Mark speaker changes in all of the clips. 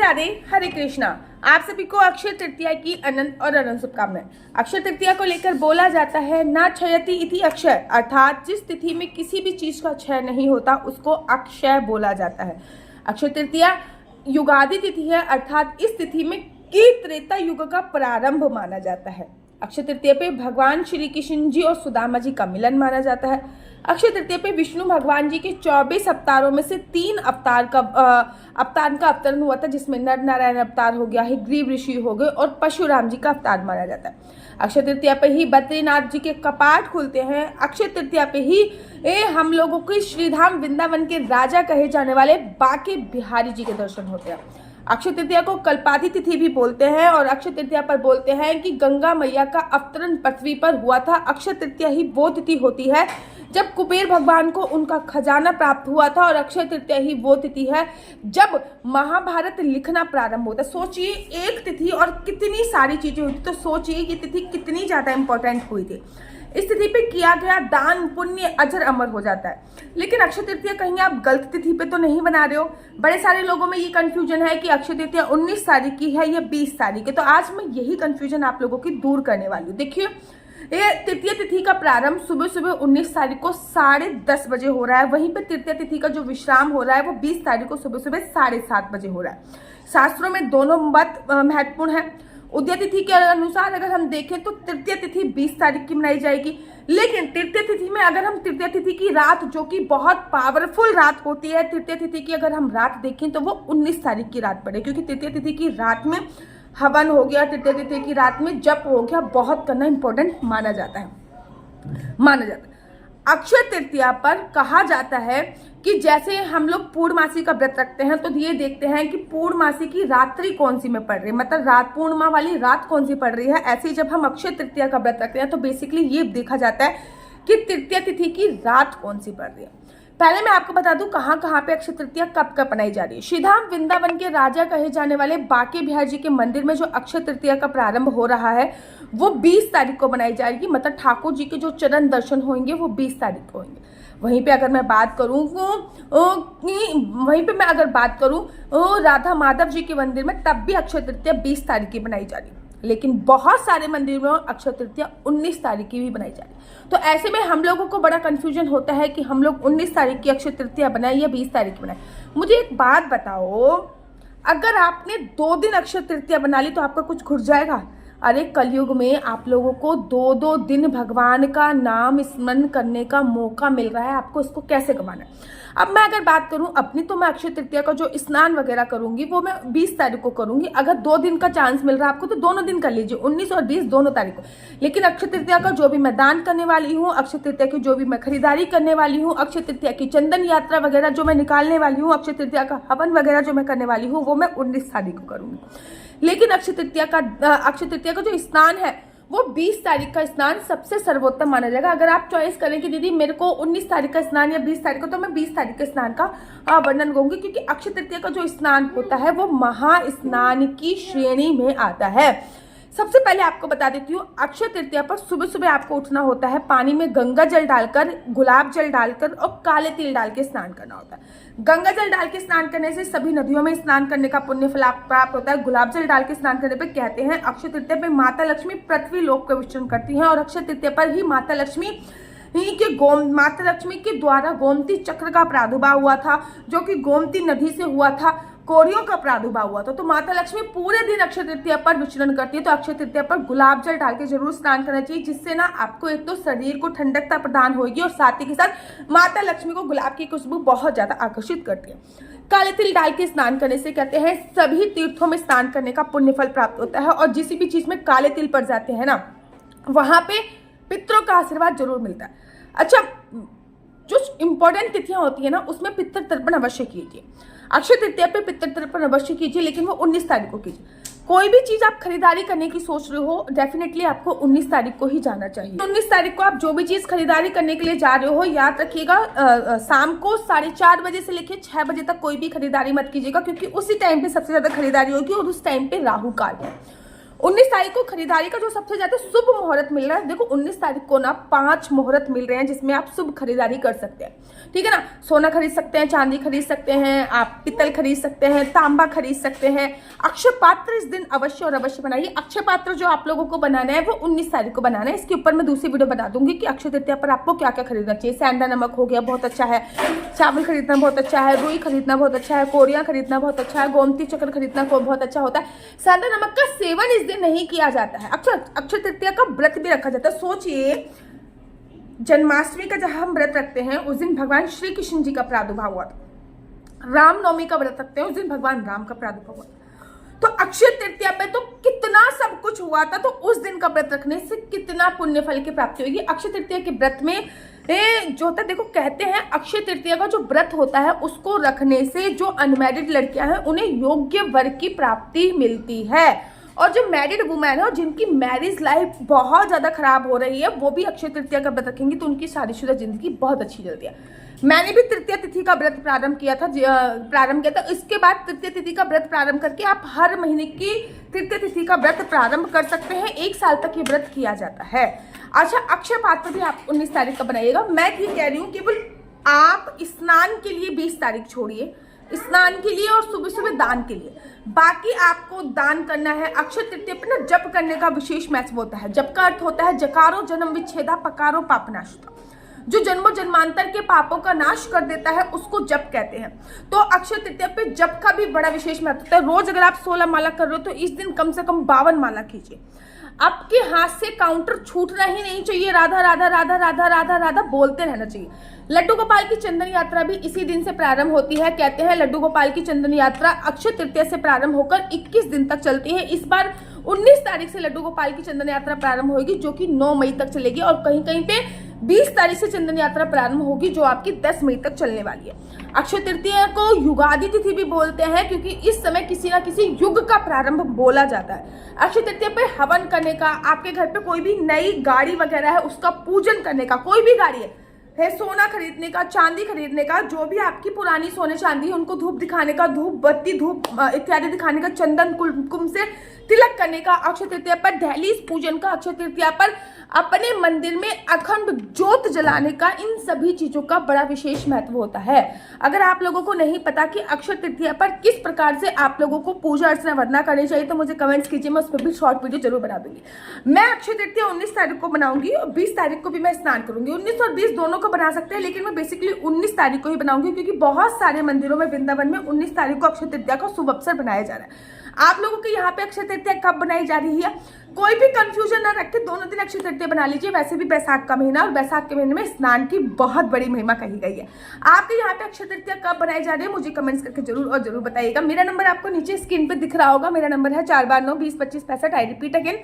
Speaker 1: राधे हरे कृष्णा। आप सभी को अक्षय तृतीया की अनंत और अनंत शुभकामनाएं। अक्षय तृतीया को लेकर बोला जाता है ना क्षयति इति अक्षय, अर्थात जिस तिथि में किसी भी चीज का क्षय नहीं होता उसको अक्षय बोला जाता है। अक्षय तृतीया युगादि तिथि है, अर्थात इस तिथि में की त्रेता युग का प्रारंभ माना जाता है। अक्षय तृतीया पे भगवान श्री कृष्ण जी और सुदामा जी का मिलन माना जाता है। अक्षय तृतीया पे विष्णु भगवान जी के 24 अवतारों में से 3 अवतार का अवतरण हुआ था, जिसमें नर नारायण अवतार हो गया है, ग्रीव ऋषि हो गए और परशुराम जी का अवतार माना जाता है। अक्षय तृतीया पे ही बद्रीनाथ जी के कपाट खुलते हैं। अक्षय तृतीया पे ही हम लोगों के श्रीधाम वृंदावन के राजा कहे जाने वाले बांके बिहारी जी के दर्शन होते हैं। अक्षय तृतीया को कल्पादी तिथि भी बोलते हैं और अक्षय तृतीया पर बोलते हैं कि गंगा मैया का अवतरण पृथ्वी पर हुआ था। अक्षय तृतीया ही वो तिथि होती है जब कुबेर भगवान को उनका खजाना प्राप्त हुआ था और अक्षय तृतीया ही वो तिथि है जब महाभारत लिखना प्रारंभ होता है। सोचिए एक तिथि और कितनी सारी चीजें हुई थी, तो सोचिए कि तिथि कितनी ज्यादा इंपॉर्टेंट हुई थी। इस तिथि पे किया गया दान पुण्य अजर अमर हो जाता है। लेकिन अक्षय तृतीया कहीं आप गलत तिथि पे तो नहीं बना रहे हो। बड़े सारे लोगों में ये कंफ्यूजन है कि अक्षय तृतीया 19 तारीख की है या 20 तारीख की, तो आज मैं यही कंफ्यूजन आप लोगों की दूर करने वाली हूँ। देखिए, ये तृतीय तिथि का प्रारंभ सुबह सुबह 19 तारीख को 10:30 बजे हो रहा है। वहीं पे तृतीय तिथि का जो विश्राम हो रहा है वो 20 तारीख को सुबह सुबह 7:30 बजे हो रहा है। शास्त्रों में दोनों मत महत्वपूर्ण है। उदय तिथि के अनुसार अगर हम देखें तो तृतीय तिथि 20 तारीख की मनाई जाएगी, लेकिन तृतीय तिथि में अगर हम तृतीय तिथि की रात, जो कि बहुत पावरफुल रात होती है, तृतीय तिथि की अगर हम रात देखें तो वो 19 तारीख की रात पड़े, क्योंकि तृतीय तिथि की रात में हवन हो गया, तृतीय तिथि की रात में जप हो गया, बहुत करना इंपॉर्टेंट माना जाता है। अक्षय तृतीया पर कहा जाता है कि जैसे हम लोग पूर्णमासी का व्रत रखते हैं तो ये देखते हैं कि पूर्णमासी की रात्रि कौन सी में पड़ रही है, मतलब रात पूर्णिमा वाली रात कौन सी पड़ रही है। ऐसे ही जब हम अक्षय तृतीया का व्रत रखते हैं तो बेसिकली ये देखा जाता है कि तृतीय तिथि की रात कौन सी पड़ रही है। पहले मैं आपको बता दूं कहाँ पे अक्षय तृतीया कब कब मनाई जा रही है। श्रीधाम वृंदावन के राजा कहे जाने वाले बांके बिहारी जी के मंदिर में जो अक्षय तृतीया का प्रारंभ हो रहा है वो 20 तारीख को मनाई जाएगी, मतलब ठाकुर जी के जो चरण दर्शन होंगे वो 20 तारीख को होंगे। वहीं पे अगर मैं बात करूं राधा माधव जी के मंदिर में, तब भी अक्षय तृतीया 20 तारीख की बनाई जा रही है। लेकिन बहुत सारे मंदिर में अक्षय तृतीया 19 तारीख की भी बनाई जा रही है। तो ऐसे में हम लोगों को बड़ा कंफ्यूजन होता है कि हम लोग 19 तारीख की अक्षय तृतीया बनाए या 20 तारीख की बनाए। मुझे एक बात बताओ, अगर आपने 2 दिन अक्षय तृतीया बना ली तो आपका कुछ घुट जाएगा? अरे कलयुग में आप लोगों को 2-2 दिन भगवान का नाम स्मरण करने का मौका मिल रहा है, आपको इसको कैसे गंवाना है। अब मैं अगर बात करूं अपनी, तो मैं अक्षय तृतीया का जो स्नान वगैरह करूंगी वो मैं 20 तारीख को करूंगी। अगर 2 दिन का चांस मिल रहा है आपको तो दोनों दिन कर लीजिए, 19 और 20 दोनों तारीख को। लेकिन अक्षय तृतीया का जो भी मैं दान करने वाली हूँ, अक्षय तृतीया की जो भी मैं खरीदारी करने वाली हूँ, अक्षय तृतीया की चंदन यात्रा वगैरह जो मैं निकालने वाली हूँ, अक्षय तृतीया का हवन वगैरह जो मैं करने वाली हूँ वो मैं 19 तारीख को करूंगी। लेकिन अक्षय तृतीया का जो स्नान है वो 20 तारीख का स्नान सबसे सर्वोत्तम माना जाएगा। अगर आप चॉइस करें कि दीदी मेरे को 19 तारीख का स्नान या 20 तारीख को, तो मैं 20 तारीख के स्नान का वर्णन करूंगी, क्योंकि अक्षय तृतीया का जो स्नान होता है वो महास्नान की श्रेणी में आता है। सबसे पहले आपको बता देती हूँ, अक्षय तृतीया पर सुबह सुबह आपको उठना होता है, पानी में गंगा जल डालकर, गुलाब जल डालकर और काले तिल डाल के स्नान करना होता है। गंगा जल डाल के स्नान करने से सभी नदियों में स्नान करने का पुण्य फल प्राप्त होता है। गुलाब जल डाल के स्नान करने पे कहते हैं अक्षय तृतीया पे माता लक्ष्मी पृथ्वी लोक का विचरण करती हैं और अक्षय तृतीया पर ही माता लक्ष्मी के द्वारा गोमती चक्र का प्रादुर्भाव हुआ था, जो कि गोमती नदी से हुआ था, कोड़ियों का प्रादुर्भाव हुआ था। तो माता लक्ष्मी पूरे दिन अक्षय तृतीया पर विचरण करती है। तो अक्षय तृतीया पर गुलाब जल डाल के जरूर स्नान करना चाहिए, जिससे ना आपको एक तो शरीर को ठंडकता प्रदान होगी और साथ ही के साथ माता लक्ष्मी को गुलाब की खुशबू बहुत ज्यादा आकर्षित करती है। काले तिल डाल के स्नान करने से कहते हैं सभी तीर्थों में स्नान करने का पुण्य फल प्राप्त होता है, और जिस भी चीज में काले तिल पड़ जाते हैं ना वहां पे पितरों का आशीर्वाद जरूर मिलता है। अच्छा, जो इंपॉर्टेंट तिथियां होती है ना उसमें पितृ तर्पण अवश्य कीजिए। अक्षय तृतीया पे पितृ तर्पण अवश्य कीजिए, लेकिन वो 19 तारीख को कीजिए। कोई भी चीज आप खरीदारी करने की सोच रहे हो, डेफिनेटली आपको 19 तारीख को ही जाना चाहिए। 19 तारीख को आप जो भी चीज खरीदारी करने के लिए जा रहे हो, याद रखिएगा शाम को 4:30 बजे से लेकर 6 बजे तक कोई भी खरीदारी मत कीजिएगा, क्योंकि उसी टाइम पे सबसे ज्यादा खरीदारी होगी और उस टाइम पे राहु काल है। 19 तारीख को खरीदारी का जो सबसे ज्यादा शुभ मुहूर्त मिल रहा है, देखो 19 तारीख को ना 5 मुहूर्त मिल रहे हैं जिसमें आप शुभ खरीदारी कर सकते हैं, ठीक है ना। सोना खरीद सकते हैं, चांदी खरीद सकते हैं, आप पित्तल खरीद सकते हैं, तांबा खरीद सकते हैं। अक्षय पात्र इस दिन अवश्य और अवश्य बनाइए। अक्षय पात्र जो आप लोगों को बनाना है वो 19 तारीख को बनाना है। इसके ऊपर मैं दूसरी वीडियो बना दूंगी कि अक्षय तृतीया पर आपको क्या क्या खरीदना चाहिए। सेंधा नमक हो गया, बहुत अच्छा है। चावल खरीदना बहुत अच्छा है, रुई खरीदना बहुत अच्छा है, कोरिया खरीदना बहुत अच्छा है, गोमती चक्र खरीदना बहुत अच्छा होता है। सेंधा नमक का सेवन इस दिन नहीं किया जाता है। अक्षय तृतीया का व्रत भी रखा जाता है। सोचिए, जन्माष्टमी का जहां हम व्रत रखते हैं उस दिन भगवान श्री कृष्ण जी का प्रादुर्भाव हुआ था। रामनवमी का व्रत रखते हैं उस दिन भगवान राम का प्रादुर्भाव हुआ था। तो अक्षय तृतीया पे तो कितना सब कुछ हुआ था, तो उस दिन का व्रत रखने से कितना पुण्य फल की प्राप्ति होगी। अक्षय तृतीया के व्रत में जो होता है, देखो कहते हैं अक्षय तृतीया का जो व्रत होता है उसको रखने से जो अनमैरिड लड़कियां हैं उन्हें योग्य वर की प्राप्ति मिलती है, और जो मैरिड वुमेन है और जिनकी मैरिज लाइफ बहुत ज्यादा खराब हो रही है वो भी अक्षय तृतीया का व्रत रखेंगी तो उनकी शादीशुदा जिंदगी बहुत अच्छी चलती है। मैंने भी तृतीया तिथि का व्रत प्रारंभ किया था। इसके बाद तृतीय तिथि का व्रत प्रारंभ करके आप हर महीने की तृतीय तिथि का व्रत प्रारंभ कर सकते हैं। 1 साल तक ये व्रत किया जाता है। अच्छा, अक्षय पात्र भी आप 19 तारीख का बनाइएगा। मैं ये कह रही हूँ केवल आप स्नान के लिए 20 तारीख छोड़िए, स्नान के लिए और सुबह सुबह दान के लिए, बाकी आपको दान करना है। अक्षय तृतीया पर ना जप करने का विशेष महत्व होता है। जप का अर्थ होता है जकारो जन्म विच्छेदा पकारो पापनाशता, जो जन्मों जन्मांतर के पापों का नाश कर देता है उसको जप कहते हैं। तो अक्षय तृतीया पे जप का भी बड़ा विशेष महत्व होता है। रोज अगर आप 16 माला कर रहे हो तो इस दिन कम से कम 52 माला कीजिए। आपके हाथ से काउंटर छूटना ही नहीं चाहिए, राधा राधा राधा राधा राधा राधा बोलते रहना चाहिए। लड्डू गोपाल की चंदन यात्रा भी इसी दिन से प्रारंभ होती है। कहते हैं लड्डू गोपाल की चंदन यात्रा अक्षय तृतीया से प्रारंभ होकर 21 दिन तक चलती है। इस बार 19 तारीख से लड्डू गोपाल की चंदन यात्रा प्रारंभ होगी जो कि 9 मई तक चलेगी, और कहीं कहीं पे 20 तारीख से चंदन यात्रा प्रारंभ होगी जो आपकी 10 मई तक चलने वाली है। अक्षय तृतीया को युगादि तिथि भी बोलते हैं क्योंकि इस समय किसी ना किसी युग का प्रारंभ बोला जाता है। अक्षय तृतीया पे हवन करने का, आपके घर पे कोई भी नई गाड़ी वगैरह है उसका पूजन करने का, कोई भी गाड़ी है सोना खरीदने का, चांदी खरीदने का, जो भी आपकी पुरानी सोने चांदी है उनको धूप दिखाने का, धूप बत्ती धूप इत्यादि दिखाने का, चंदन कुमकुम से तिलक करने का, अक्षय तृतीया पर दहलीज पूजन का, अक्षय तृतीया पर अपने मंदिर में अखंड ज्योत जलाने का, इन सभी चीजों का बड़ा विशेष महत्व होता है। अगर आप लोगों को नहीं पता कि अक्षय तृतीया पर किस प्रकार से आप लोगों को पूजा अर्चना वरना करनी चाहिए तो मुझे कमेंट्स कीजिए, मैं उस पर भी शॉर्ट वीडियो जरूर बना दूंगी। मैं अक्षय तृतीया 19 तारीख को बनाऊंगी और 20 तारीख को भी मैं स्नान करूंगी। 19 और 20 दोनों को बना सकते हैं, लेकिन मैं बेसिकली 19 तारीख को ही बनाऊंगी क्योंकि बहुत सारे मंदिरों में वृंदावन में 19 तारीख को अक्षय तृतीया का शुभ अवसर बनाया जा रहा है। आप लोगों के यहाँ पे अक्षय तृतीया कब बनाई जा रही है कोई भी कंफ्यूजन ना रखे, दोनों दिन अक्षय तृतीया बना लीजिए। वैसे भी बैसाख का महीना और बैसाख के महीने में स्नान की बहुत बड़ी महिमा कही गई है। आपके यहाँ पे अक्षय तृतीया कब बनाई जा रही है मुझे कमेंट्स करके जरूर और जरूर बताइएगा। मेरा नंबर आपको नीचे स्क्रीन पे दिख रहा होगा। मेरा नंबर है 429202565। I repeat again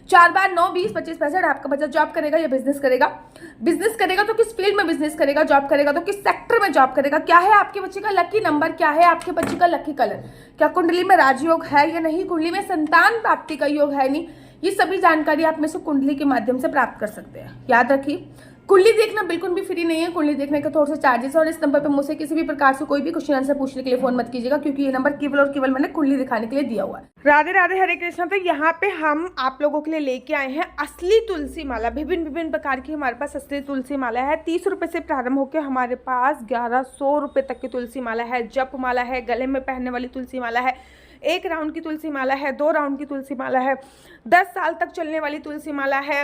Speaker 1: 429202565। आपका बच्चा जॉब करेगा या बिजनेस करेगा? बिजनेस करेगा तो किस फील्ड में बिजनेस करेगा? जॉब करेगा तो किस सेक्टर में जॉब करेगा? क्या है आपके बच्चे का लकी नंबर? क्या है आपके बच्चे का लकी कलर? क्या कुंडली में राजयोग है या नहीं? कुंडली में संतान प्राप्ति का योग है नहीं? ये सभी जानकारी आप में से कुंडली के माध्यम से प्राप्त कर सकते हैं। याद रखिए, कुंडली देखना बिल्कुल भी फ्री नहीं है। कुंडली देखने का थोड़ा सा चार्जेस, और इस नंबर पे मुझसे किसी भी प्रकार से कोई भी क्वेश्चन आंसर पूछने के लिए फोन मत कीजिएगा क्योंकि ये नंबर केवल और केवल मैंने कुंडली दिखाने के लिए दिया हुआ है। राधे राधे, हरे कृष्णा। तो यहाँ पे हम आप लोगों के लिए लेके आए हैं असली तुलसी माला। विभिन्न विभिन्न प्रकार की हमारे पास असली तुलसी माला है। 30 रुपए से प्रारंभ होकर हमारे पास 1100 रुपए तक की तुलसी माला है। जप माला है, गले में पहनने वाली तुलसी माला है, 1 राउंड की तुलसी माला है, 2 राउंड की तुलसी माला है, 10 साल तक चलने वाली तुलसी माला है,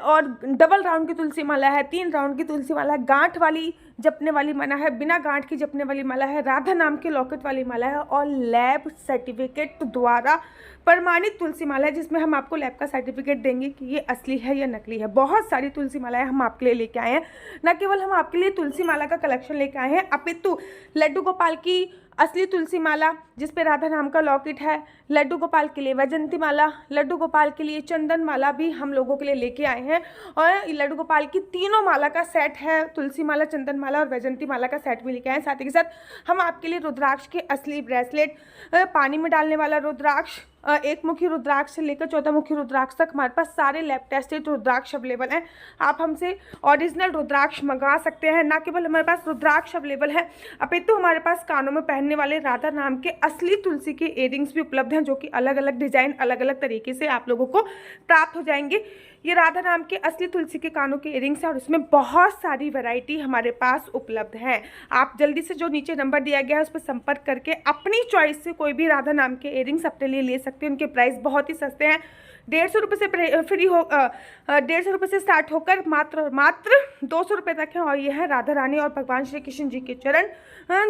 Speaker 1: और डबल राउंड की तुलसी माला है, 3 राउंड की तुलसी माला है, गांठ वाली जपने वाली माला है, बिना गांठ की जपने वाली माला है, राधा नाम के लॉकेट वाली माला है, और लैब सर्टिफिकेट द्वारा प्रमाणित तुलसी माला है जिसमें हम आपको लैब का सर्टिफिकेट देंगे कि ये असली है या नकली है। बहुत सारी तुलसी मालाएं हम आपके लिए लेके आए हैं। न केवल हम आपके लिए तुलसी माला का कलेक्शन लेके आए हैं, अपितु लड्डू गोपाल की असली तुलसी माला जिसपे राधा नाम का लॉकेट है, लड्डू गोपाल के लिए वैजंती माला, लड्डू गोपाल के लिए चंदन माला भी हम लोगों के लिए लेके आए हैं, और लड्डू गोपाल की तीनों माला का सेट है, तुलसी माला, चंदन माला और वैजंती माला का सेट भी लेके आए हैं। साथ ही के साथ हम आपके लिए रुद्राक्ष के असली ब्रेसलेट, पानी में डालने वाला रुद्राक्ष, 1 मुखी रुद्राक्ष से लेकर 14 मुखी रुद्राक्ष तक हमारे पास सारे लैब टेस्टेड रुद्राक्ष अवेलेबल हैं। आप हमसे ओरिजिनल रुद्राक्ष मंगा सकते हैं। ना केवल हमारे पास रुद्राक्ष अवेलेबल है, अपितु हमारे पास कानों में पहनने वाले राधा नाम के असली तुलसी के इयरिंग्स भी उपलब्ध हैं, जो कि अलग अलग डिजाइन, अलग अलग तरीके से आप लोगों को प्राप्त हो जाएंगे। ये राधा नाम के असली तुलसी के कानों के इयरिंग्स हैं और इसमें बहुत सारी वैरायटी हमारे पास उपलब्ध है। आप जल्दी से जो नीचे नंबर दिया गया है उस पर संपर्क करके अपनी चॉइस से कोई भी राधा नाम के इयरिंग्स अपने लिए ले सकते हैं। उनके प्राइस बहुत ही सस्ते हैं, 150 रुपये से फ्री हो 150 रुपये से स्टार्ट होकर मात्र 200 रुपये तक है। और ये है राधा रानी और भगवान श्री कृष्ण जी के चरण,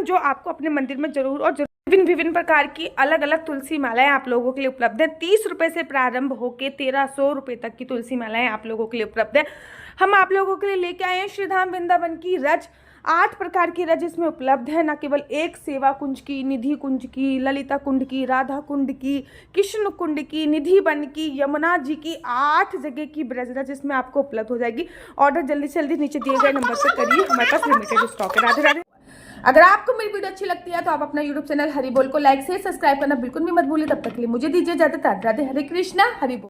Speaker 1: जो आपको अपने मंदिर में जरूर और जरूर विभिन्न प्रकार की अलग अलग तुलसी मालाएं आप लोगों के लिए उपलब्ध है। 30 रुपये से प्रारंभ होकर 1300 रुपये तक की तुलसी मालाएं आप लोगों के लिए उपलब्ध है। हम आप लोगों के लिए लेके आए हैं श्री धाम वृंदावन की रज, 8 प्रकार की रज इसमें उपलब्ध है। न केवल एक सेवा कुंज की, निधि कुंज की, ललिता कुंड की, राधा कुंड की, कृष्ण कुंड की, निधि वन की, यमुना जी की, 8 जगह की ब्रज रज इसमें आपको उपलब्ध हो जाएगी। ऑर्डर जल्दी से जल्दी नीचे दिए गए नंबर पर करिए, हमारे पास लिमिटेड स्टॉक है। राधे राधे। अगर आपको मेरी वीडियो अच्छी लगती है तो आप अपना YouTube चैनल हरि बोल को लाइक से सब्सक्राइब करना बिल्कुल भी मत भूलिए। तब तक के लिए मुझे दीजिए इजाजत। राधे, हरे कृष्णा, हरि बोल।